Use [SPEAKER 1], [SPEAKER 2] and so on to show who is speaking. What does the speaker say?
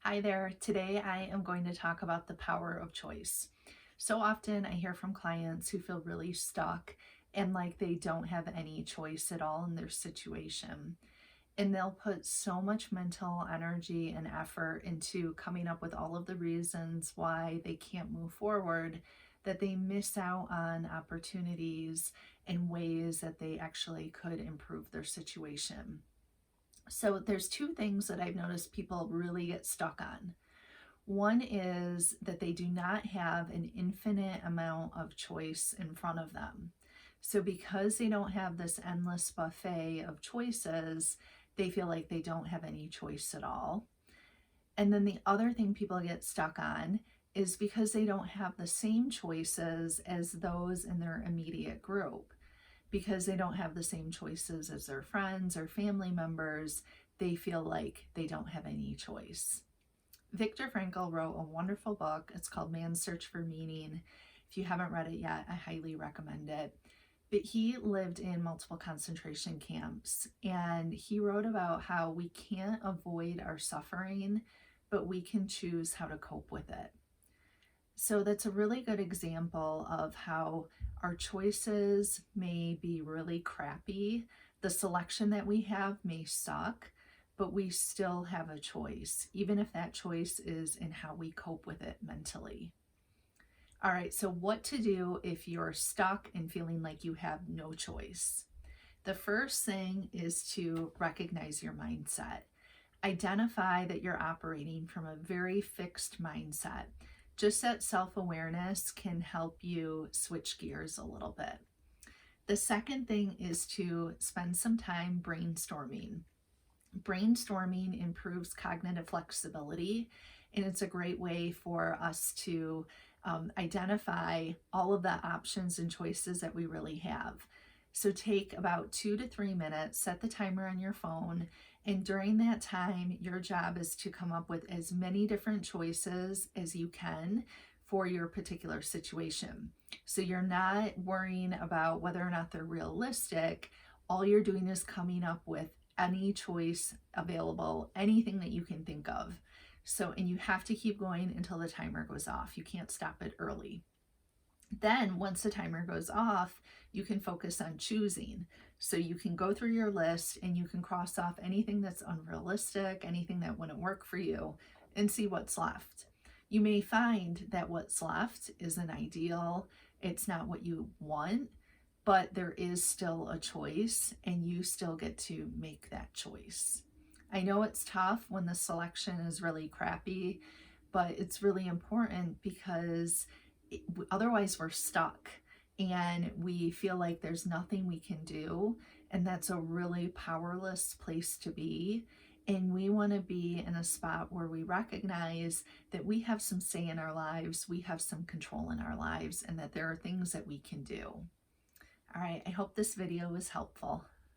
[SPEAKER 1] Hi there. Today I am going to talk about the power of choice. So often I hear from clients who feel really stuck and like they don't have any choice at all in their situation. And they'll put so much mental energy and effort into coming up with all of the reasons why they can't move forward that they miss out on opportunities and ways that they actually could improve their situation. So there's two things that I've noticed people really get stuck on. One is that they do not have an infinite amount of choice in front of them. So because they don't have this endless buffet of choices, they feel like they don't have any choice at all. And then the other thing people get stuck on is because they don't have the same choices as those in their immediate group, because they don't have the same choices as their friends or family members, they feel like they don't have any choice. Viktor Frankl wrote a wonderful book. It's called Man's Search for Meaning. If you haven't read it yet, I highly recommend it. But he lived in multiple concentration camps, and he wrote about how we can't avoid our suffering, but we can choose how to cope with it. So that's a really good example of how our choices may be really crappy. The selection that we have may suck, but we still have a choice, even if that choice is in how we cope with it mentally. All right, so what to do if you're stuck and feeling like you have no choice? The first thing is to recognize your mindset. Identify that you're operating from a very fixed mindset. Just that self-awareness can help you switch gears a little bit. The second thing is to spend some time brainstorming. Brainstorming improves cognitive flexibility, and it's a great way for us to identify all of the options and choices that we really have. So take about 2 to 3 minutes, set the timer on your phone, and during that time, your job is to come up with as many different choices as you can for your particular situation. So you're not worrying about whether or not they're realistic. All you're doing is coming up with any choice available, anything that you can think of. So, and you have to keep going until the timer goes off. You can't stop it early. Then once the timer goes off, you can focus on choosing. So you can go through your list and you can cross off anything that's unrealistic, anything that wouldn't work for you, and see what's left. You may find that what's left isn't ideal, it's not what you want, but there is still a choice and you still get to make that choice. I know it's tough when the selection is really crappy, but it's really important because otherwise we're stuck and we feel like there's nothing we can do, and that's a really powerless place to be. And we want to be in a spot where we recognize that we have some say in our lives, we have some control in our lives, and that there are things that we can do. All right, I hope this video was helpful.